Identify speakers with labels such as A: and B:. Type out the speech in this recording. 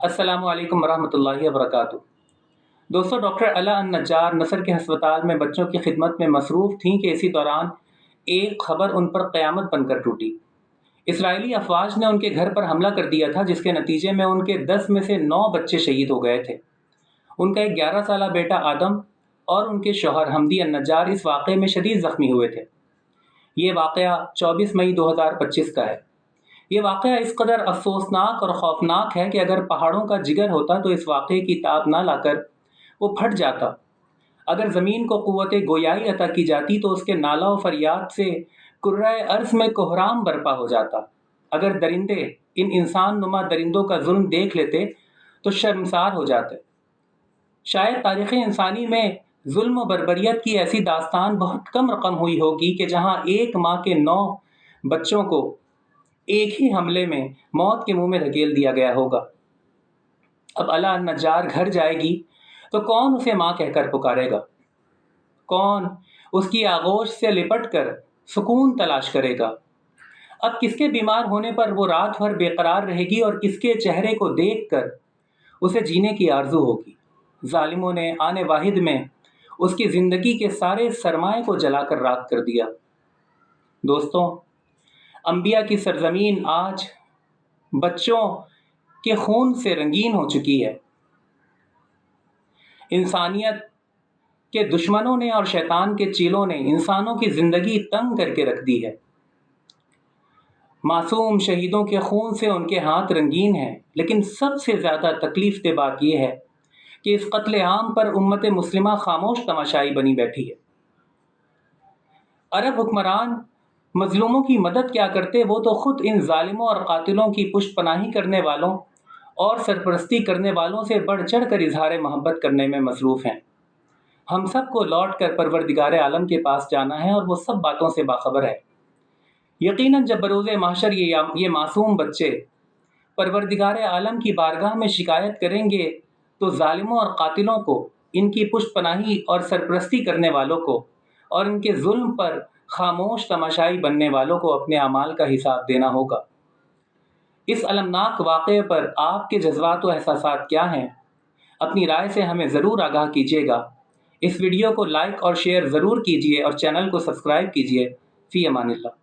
A: السلام علیکم ورحمۃ اللہ وبرکاتہ۔ دوستو، ڈاکٹر علا النجار نصر کے ہسپتال میں بچوں کی خدمت میں مصروف تھیں کہ اسی دوران ایک خبر ان پر قیامت بن کر ٹوٹی۔ اسرائیلی افواج نے ان کے گھر پر حملہ کر دیا تھا، جس کے نتیجے میں ان کے 10 میں سے 9 بچے شہید ہو گئے تھے۔ ان کا ایک 11 سالہ بیٹا آدم اور ان کے شوہر حمدی النجار اس واقعے میں شدید زخمی ہوئے تھے۔ یہ واقعہ 24 مئی 2025 کا ہے۔ یہ واقعہ اس قدر افسوسناک اور خوفناک ہے کہ اگر پہاڑوں کا جگر ہوتا تو اس واقعے کی تاب نہ لا کر وہ پھٹ جاتا۔ اگر زمین کو قوت گویائی عطا کی جاتی تو اس کے نالہ و فریاد سے کرۂ ارض میں کوہرام برپا ہو جاتا۔ اگر درندے ان انسان نما درندوں کا ظلم دیکھ لیتے تو شرمسار ہو جاتے۔ شاید تاریخ انسانی میں ظلم و بربریت کی ایسی داستان بہت کم رقم ہوئی ہوگی کہ جہاں ایک ماں کے 9 بچوں کو ایک ہی حملے میں موت کے منہ میں دھکیل دیا گیا ہوگا۔ اب علا النجار گھر جائے گی تو کون اسے ماں کہہ کر پکارے گا؟ کون اس کی آغوش سے لپٹ کر سکون تلاش کرے گا؟ اب کس کے بیمار ہونے پر وہ رات بھر بے قرار رہے گی اور کس کے چہرے کو دیکھ کر اسے جینے کی آرزو ہوگی؟ ظالموں نے آنے واحد میں اس کی زندگی کے سارے سرمائے کو جلا کر راکھ کر دیا۔ دوستوں، انبیاء کی سرزمین آج بچوں کے خون سے رنگین ہو چکی ہے۔ انسانیت کے دشمنوں نے اور شیطان کے چیلوں نے انسانوں کی زندگی تنگ کر کے رکھ دی ہے۔ معصوم شہیدوں کے خون سے ان کے ہاتھ رنگین ہیں، لیکن سب سے زیادہ تکلیف دہ بات یہ ہے کہ اس قتل عام پر امت مسلمہ خاموش تماشائی بنی بیٹھی ہے۔ عرب حکمران مظلوموں کی مدد کیا کرتے، وہ تو خود ان ظالموں اور قاتلوں کی پشت پناہی کرنے والوں اور سرپرستی کرنے والوں سے بڑھ چڑھ کر اظہار محبت کرنے میں مصروف ہیں۔ ہم سب کو لوٹ کر پروردگار عالم کے پاس جانا ہے اور وہ سب باتوں سے باخبر ہے۔ یقیناً جب بروز محشر یہ معصوم بچے پروردگار عالم کی بارگاہ میں شکایت کریں گے تو ظالموں اور قاتلوں کو، ان کی پشت پناہی اور سرپرستی کرنے والوں کو اور ان کے ظلم پر خاموش تماشائی بننے والوں کو اپنے اعمال کا حساب دینا ہوگا۔ اس المناک واقعے پر آپ کے جذبات و احساسات کیا ہیں؟ اپنی رائے سے ہمیں ضرور آگاہ کیجیے گا۔ اس ویڈیو کو لائک اور شیئر ضرور کیجیے اور چینل کو سبسکرائب کیجیے۔ فی امان اللہ۔